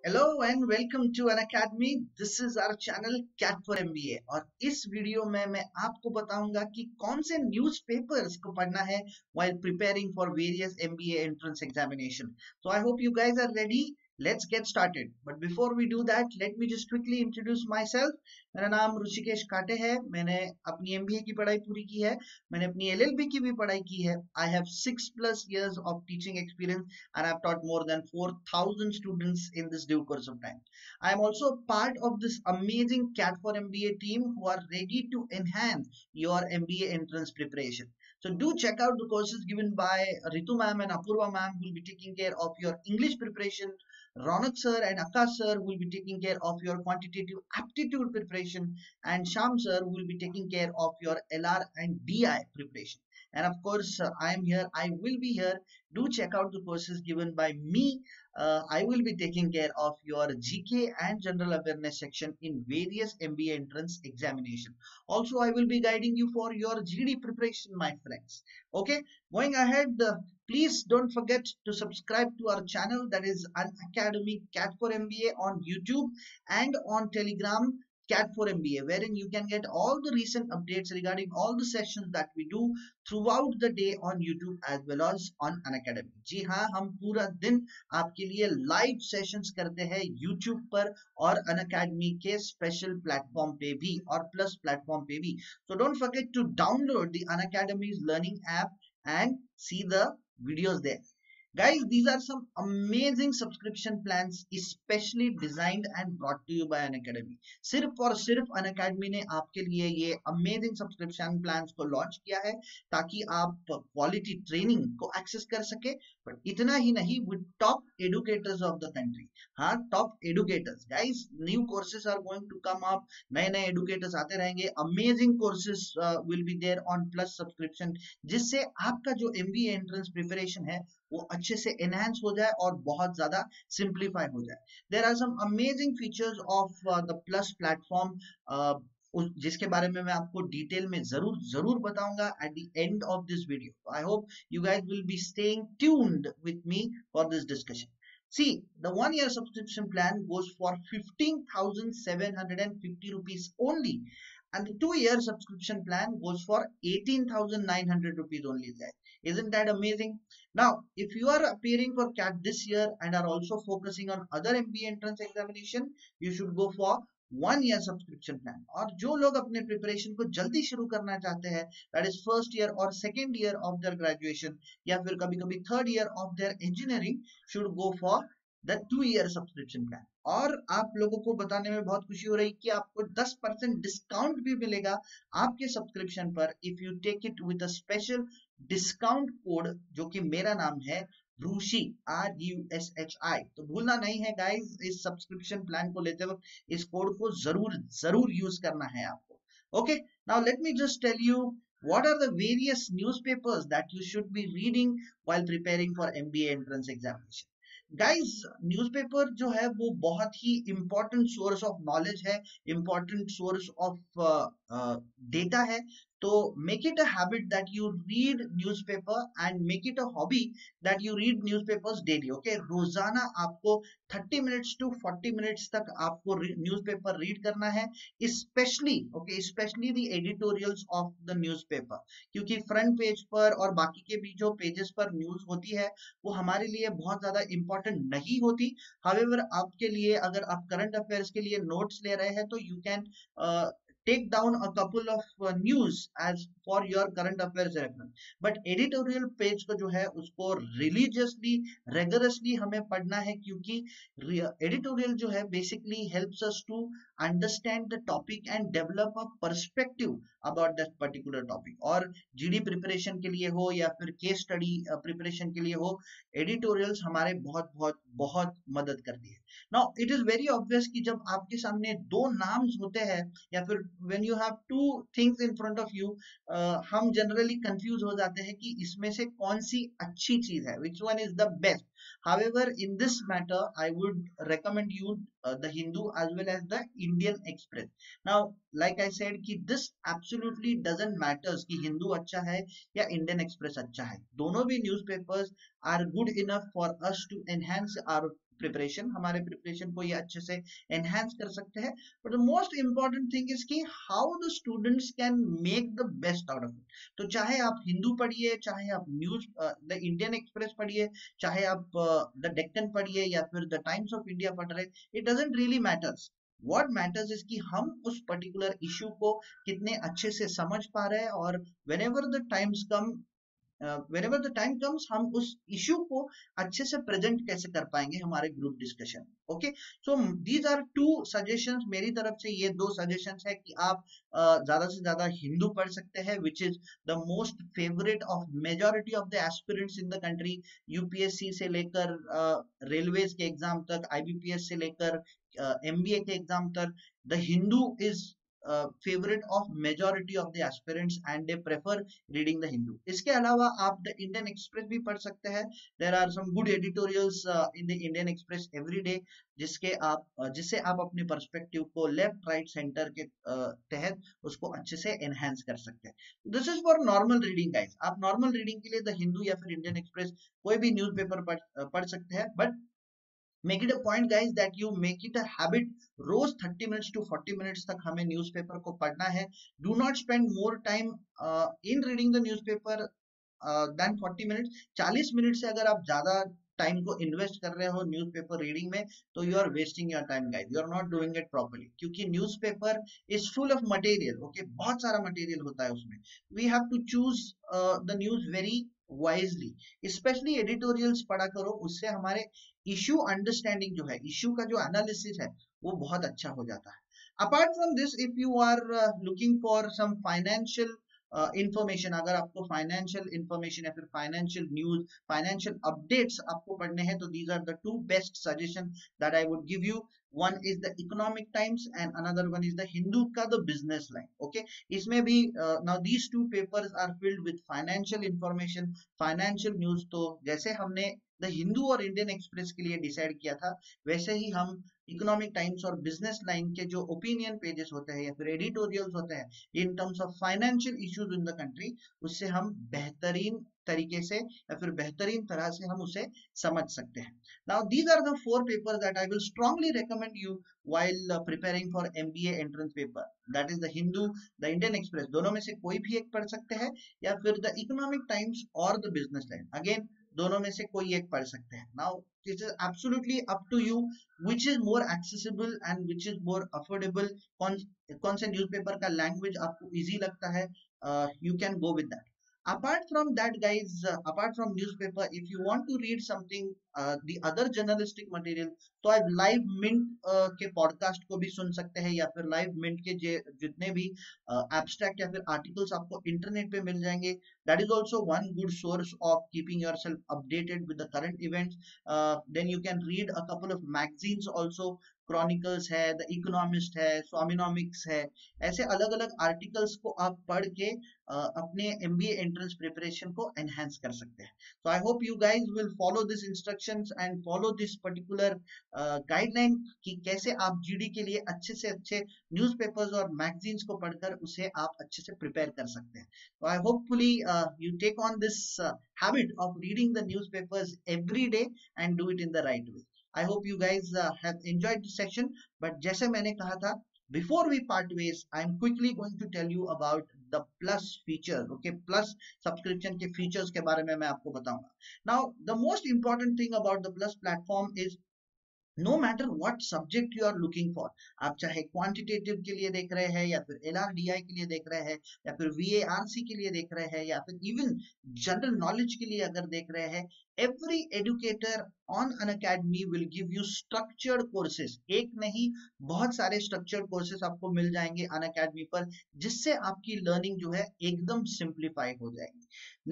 Hello and welcome to an academy. This is our channel Cat for MBA और इस video में मैं आपको बताऊंगा कि कौन से न्यूज़पेपर्स को पढ़ना है while preparing for various MBA entrance examination. So I hope you guys are ready. Let's get started. But before we do that, let me just quickly introduce myself. मेरा नाम ऋषिकेश काटे है. मैंने अपनी MBA की पढ़ाई पूरी की है. मैंने अपनी LLB की भी पढ़ाई की है. I have 6+ years of teaching experience and I've taught more than 4,000 students in this due course of time. I am also part of this amazing CAT for MBA team who are ready to enhance your MBA entrance preparation. So do check out the courses given by Ritu ma'am and Apurva ma'am who will be taking care of your English preparation. Ronak sir and Akash sir will be taking care of your quantitative aptitude preparation, and Sham sir will be taking care of your LR and DI preparation. And of course, I am here. I will be here. Do check out the courses given by me. I will be taking care of your GK and general awareness section in various MBA entrance examination. Also, I will be guiding you for your GD preparation, my friends. Okay, going ahead, please don't forget to subscribe to our channel, that is An Academy Cat for MBA on YouTube and on Telegram Cat for MBA, wherein you can get all the recent updates regarding all the sessions that we do throughout the day on YouTube as well as on Unacademy. जी हाँ, हम पूरा दिन आपके लिए live sessions करते हैं YouTube पर और Unacademy के स्पेशल प्लेटफॉर्म पे भी और प्लस प्लेटफॉर्म पे भी. So don't forget to download the Unacademy's learning app and see the videos there. Guys, these are some amazing subscription plans especially designed and brought to you by Unacademy. सिर्फ और सिर्फ Unacademy ने आपके लिए ये amazing subscription plans को launch किया है ताकि आप quality training को access कर सके. पर इतना ही नहीं, with top educators of the country. हाँ, top educators. Guys, new courses are going to come up. नए नए educators आते रहेंगे. Amazing courses will be there on Plus subscription, जिससे आपका जो MBA entrance preparation है वो अच्छे से एनहांस हो जाए और बहुत ज्यादा सिंप्लीफाई हो जाए. There are some amazing features of the plus platform जिसके बारे में मैं आपको डिटेल में जरूर जरूर बताऊंगा at the end of this video. I hope you guys will be staying tuned with me for this discussion. See, the 1 year subscription plan goes for 15,750 rupees only, and the 2 year subscription plan goes for 18,900 rupees only. Isn't that amazing? Now, if you are appearing for CAT this year and are also focusing on other MBA entrance examination, you should go for 1 year subscription plan. और जो लोग अपने preparation को जल्दी शुरू करना चाहते हैं, that is first year और second year of their graduation या फिर कभी कभी third year of their engineering, should go for the 2 year subscription plan. और आप लोगों को बताने में बहुत खुशी हो रही कि आपको 10% डिस्काउंट भी मिलेगा आपके सब्सक्रिप्शन पर if you take it with a special discount code जो कि मेरा नाम है रूशी RUSHI. तो भूलना नहीं है गाइस, इस सब्सक्रिप्शन प्लान को लेते वक्त इस कोड को जरूर जरूर यूज करना है आपको. Okay, now let me just tell you what are the various newspapers that you should be reading while preparing for MBA entrance examination. Guys, newspaper जो है वो बहुत ही इंपॉर्टेंट सोर्स ऑफ नॉलेज है, इंपॉर्टेंट सोर्स ऑफ डेटा है. तो make it a habit that you read newspaper and make it a hobby that you read newspapers daily. Okay, रोजाना आपको 30 minutes to 40 minutes तक आपको न्यूज़पेपर रीड करना है, specially the editorials of the newspaper, क्योंकि front page पर और बाकी के भी जो पेजेस पर न्यूज होती है वो हमारे लिए बहुत ज्यादा इंपॉर्टेंट नहीं होती. हाउएवर, आपके लिए अगर आप करंट अफेयर्स के लिए नोट्स ले रहे हैं तो you can take down a couple of news as for your current affairs reference. But editorial page को जो है उसको religiously rigorously हमें पढ़ना है, क्योंकि editorial जो है basically helps us to understand the topic and develop a perspective about that particular topic. और GD preparation के लिए हो या फिर case study preparation के लिए हो, editorials हमारे बहुत बहुत बहुत मदद करती है. Now it is very obvious कि जब आपके सामने दो नाम्स होते हैं या फिर when you have two things in front of you, हम generally confuse हो जाते हैं कि इसमें से कौन सी अच्छी चीज है, which one is the best. However, in this matter, I would recommend you the Hindu as well as the Indian Express. Now, like I said कि this absolutely doesn't matters कि हिंदू अच्छा है या इंडियन एक्सप्रेस अच्छा है. दोनों भी newspapers are good enough for us to enhance our preparation, हमारे प्रिपरेशन को ये अच्छे से एनहांस कर सकते हैं. But the most important thing is कि how the students can make the best out of it. तो चाहे आप हिंदू पढ़िए, चाहे आप न्यूज द इंडियन एक्सप्रेस पढ़िए, चाहे आप द डेक्कन पढ़िए या फिर द टाइम्स ऑफ इंडिया पढ़ रहे, it doesn't really matters. What matters is कि हम उस पर्टिकुलर इशू को कितने अच्छे से समझ पा रहे हैं, और whenever the times come whenever the time comes हम उस इश्यू को अच्छे से प्रेजेंट कैसे कर पाएंगे हमारे group discussion. Okay, so these are two suggestions मेरी तरफ से. ये दो सजेशंस है कि आप ज्यादा से ज्यादा हिंदू पढ़ सकते हैं, which is the most favourite of majority of the aspirants in the country. UPSC से लेकर रेलवेज के एग्जाम तक, आईबीपीएस से लेकर एमबीए के एग्जाम तक, the Hindu is favourite of majority of the aspirants and they prefer reading the Hindu. इसके अलावा आप द इंडियन एक्सप्रेस भी पढ़ सकते हैं. There are some good editorials in the Indian Express every day, जिससे आप अपने पर्सपेक्टिव को लेफ्ट राइट सेंटर के तहत उसको अच्छे से एनहांस कर सकते हैं. This is for normal reading guys. आप नॉर्मल रीडिंग के लिए द हिंदू या फिर इंडियन एक्सप्रेस कोई भी न्यूज़पेपर पढ़ सकते हैं, but make it a point guys that you make it a habit. रोज 30 minutes to 40 minutes तक हमें न्यूज़पेपर को पढ़ना है. Do not spend more time in reading the newspaper than 40 minutes. 40 minute से अगर आप ज्यादा टाइम को इन्वेस्ट कर रहे हो न्यूज़पेपर रीडिंग में, तो you are wasting your time guys. You are not doing it properly, क्योंकि newspaper is full of material. Okay, बहुत सारा मटेरियल होता है उसमें. We have to choose the news very wisely. Specially editorials पढ़ा करो, उससे हमारे इश्यू अंडरस्टैंडिंग जो है, इश्यू का जो एनालिसिस है, वो बहुत अच्छा हो जाता है. Apart from this, if you are looking for some financial information, अगर आपको फाइनेंशियल इंफॉर्मेशन या फिर फाइनेंशियल न्यूज, फाइनेंशियल अपडेट्स आपको पढ़ने हैं, तो these are the two best suggestion that I would give you. One is the Economic Times and another one is the Hindu का the Business Line. Okay, इसमें भी now these two papers are filled with financial information, financial news. तो जैसे हमने the Hindu और Indian express के लिए decide किया था, वैसे ही हम इकोनॉमिक टाइम्स और बिजनेस लाइन के जो ओपिनियन पेजेस होते हैं या फिर एडिटोरियल्स होते हैं in terms of financial issues in the country, उससे हम बेहतरीन तरीके से या फिर बेहतरीन तरह से हम उसे समझ सकते हैं. Now these are the 4 papers that I will strongly recommend you while preparing for MBA entrance paper. That is the Hindu, the Indian Express. दोनों में से कोई भी एक पढ़ सकते हैं, या फिर the Economic Times और the Business Line. Again, दोनों में से कोई एक पढ़ सकते हैं. Now it is absolutely up to you which is more accessible and which is more affordable. कौन से न्यूज़पेपर का लैंग्वेज आपको इजी लगता है, you can go with that. Apart from that guys, apart from newspaper, if you want to read something the other journalistic material, तो आप live mint के podcast को भी सुन सकते हैं, या फिर लाइव मिंट के जितने भी एब्स्ट्रैक्ट या फिर आर्टिकल्स आपको इंटरनेट पे मिल जाएंगे. That is also one good source of keeping yourself updated with the current events. Then you can read a couple of magazines also. Chronicles है, द इकोनॉमिस्ट है, स्वामिनॉमिक्स है. ऐसे अलग अलग आर्टिकल्स को आप पढ़ के अपने MBA एंट्रेंस प्रिपरेशन को एनहांस कर सकते हैं. So I hope you guys will follow these instructions and follow this particular guideline कि कैसे आप GD के लिए अच्छे से अच्छे न्यूज़पेपर्स और मैगजीन्स को पढ़कर उसे आप अच्छे से प्रिपेयर कर सकते हैं. So I hopefully you take on this habit of reading the newspapers every day and do it in the right way. I hope you guys have enjoyed the session. But जैसे मैंने कहा था, before we part ways, I am quickly going to tell you about the plus feature. Okay, plus subscription के features के बारे में मैं आपको बताऊंगा. Now the most important thing about the plus platform is no matter what subject you are looking for, आप चाहे quantitative के लिए देख रहे हैं, या फिर LRDI के लिए देख रहे हैं, या फिर VARC के लिए देख रहे हैं, या फिर इवन जनरल नॉलेज के लिए अगर देख रहे हैं, every educator on Unacademy will give you structured courses. एक नहीं, बहुत सारे structured courses आपको मिल जाएंगे Unacademy पर, जिससे आपकी learning जो है एकदम simplify हो जाएगी.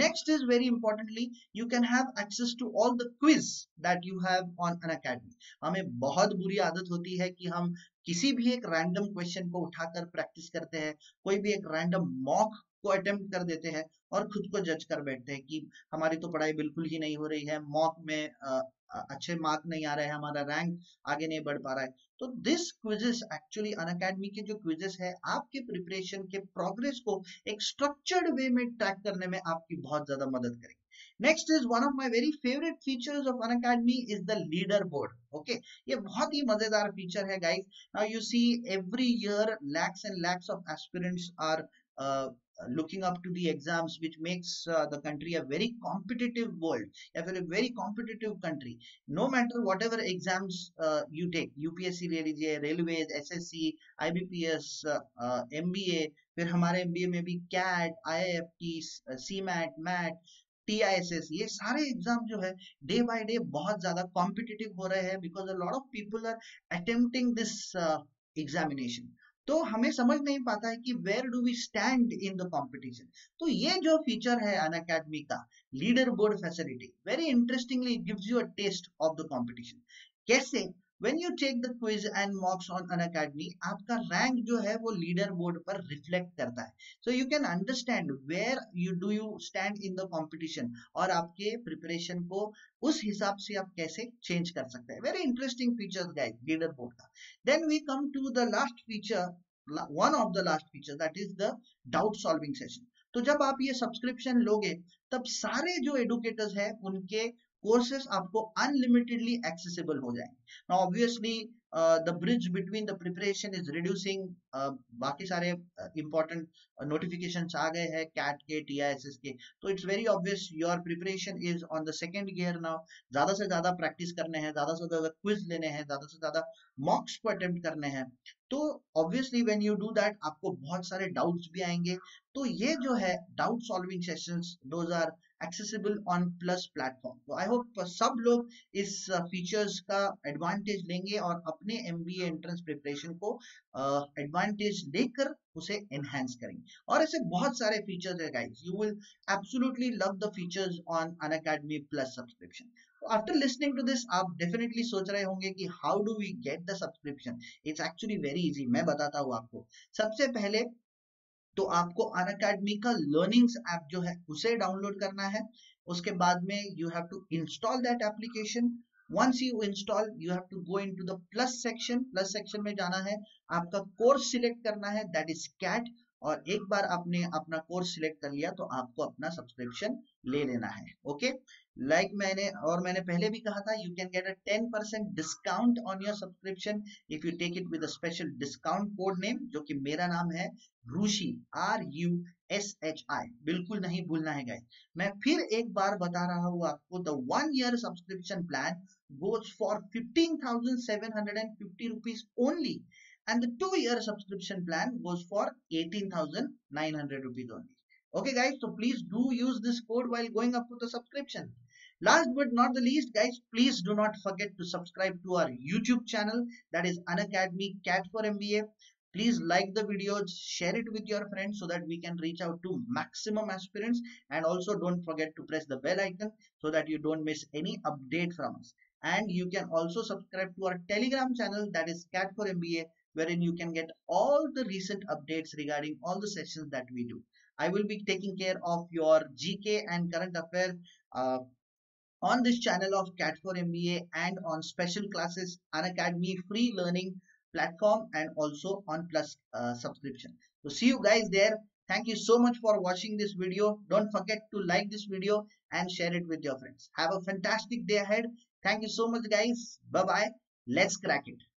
Next is very importantly, you can have access to all the quiz that you have on Unacademy. हमें बहुत बुरी आदत होती है कि हम किसी भी एक रैंडम क्वेश्चन को उठाकर प्रैक्टिस करते हैं, कोई भी एक रैंडम मॉक को अटेम्प्ट कर देते हैं और खुद को जज कर बैठते हैं कि हमारी तो पढ़ाई बिल्कुल ही नहीं हो रही है, मॉक में अच्छे मार्क नहीं आ रहे हैं, हमारा रैंक आगे नहीं बढ़ पा रहा है. तो दिस क्विजेस एक्चुअली अनअकैडमी के जो क्विजेस है, आपके प्रिपरेशन के प्रोग्रेस को एक स्ट्रक्चर्ड वे में ट्रैक करने में आपकी बहुत ज्यादा मदद करेंगे. Next is one of my very favourite features of Unacademy is the leader board. Okay, ये बहुत ही मजेदार फीचर है guys. Now you see every year lakhs and lakhs of aspirants are looking up to the exams, which makes the country a very competitive world, a very competitive country. No matter whatever exams you take, UPSC ले लीजिए, railways, SSC, IBPS, MBA, फिर हमारे MBA में भी CAT, IIFT, CMAT, MAT, TISS, ये सारे exam जो है डे बाय डे बहुत ज्यादा कॉम्पिटिटिव हो रहे हैं, because a lot of people are attempting this examination. तो हमें समझ नहीं पाता है कि where do we stand in the competition. तो ये जो फीचर है अनअकैडमी का, leader board facility, very interestingly gives you a taste of the competition. कैसे? when you take the quiz and mocks on Unacademy, आपका रैंक जो है वो लीडर बोर्ड पर रिफ्लेक्ट करता है. so you can understand where you stand in the competition, और आपके प्रिपरेशन को उस हिसाब से आप कैसे चेंज कर सकते हैं. Very interesting features guys leaderboard का. Then we come to the last feature, one of the last features, that is the doubt solving session. तो जब आप ये सब्सक्रिप्शन लोगे तब सारे जो एडुकेटर्स हैं उनके कोर्सेस आपको अनलिमिटेडली एक्सेसिबल हो जाएंगे. Now obviously the bridge between the preparation is reducing. बाकी सारे इंपॉर्टेंट नोटिफिकेशंस आ गए हैं कैट के, TISS के, तो it's very obvious your preparation is on the second gear now. ज्यादा से ज्यादा प्रैक्टिस करने हैं, ज्यादा से ज्यादा क्विज लेने हैं, ज्यादा से ज्यादा मॉक्स को अटेम्प्ट करने हैं. तो obviously when you do that आपको बहुत सारे डाउट्स भी आएंगे. तो ये जो है doubt solving sessions, those are accessible on plus platform. तो आई होप सब लोग इस फीचर्स का एडवांटेज लेंगे और अपने MBA एंट्रेंस प्रिपरेशन को एडवांटेज लेकर उसे एनहांस करेंगे. और ऐसे बहुत सारे फीचर्स है guys. You will absolutely love the features on Unacademy plus subscription. After listening to this आप डेफिनेटली सोच रहे होंगे कि how do we get the subscription. It's actually very easy. मैं बताता हूँ आपको. सबसे पहले तो आपको अनअकैडमी का लर्निंग्स ऐप जो है उसे डाउनलोड करना है. उसके बाद में you have to install that application. Once you install you have to go into the plus section. Plus section में जाना है, आपका कोर्स सिलेक्ट करना है, दैट इज कैट. और एक बार आपने अपना कोर्स सिलेक्ट कर लिया तो आपको अपना सब्सक्रिप्शन ले लेना है. ओके, मैंने पहले भी कहा था, you can get a 10% discount on your subscription if you take it with a special discount code name, जो कि मेरा नाम है रूशी, RUSHI. बिल्कुल नहीं भूलना है गाइस. मैं फिर एक बार बता रहा हूँ आपको, the 1 year subscription plan goes for 15,750 rupees only, and the 2 year subscription plan goes for 18,900 rupees only. Okay guys, so please do use this code while going up to the subscription. Last but not the least guys, please do not forget to subscribe to our YouTube channel, that is Unacademy CAT for MBA. Please like the videos, share it with your friends so that we can reach out to maximum aspirants, and also don't forget to press the bell icon so that you don't miss any update from us. And you can also subscribe to our Telegram channel, that is CAT for MBA, wherein you can get all the recent updates regarding all the sessions that we do. I will be taking care of your GK and current affairs on this channel of CAT for MBA, and on special classes, Unacademy free learning platform, and also on plus subscription. So see you guys there. Thank you so much for watching this video. Don't forget to like this video and share it with your friends. Have a fantastic day ahead. Thank you so much guys. Bye bye. Let's crack it.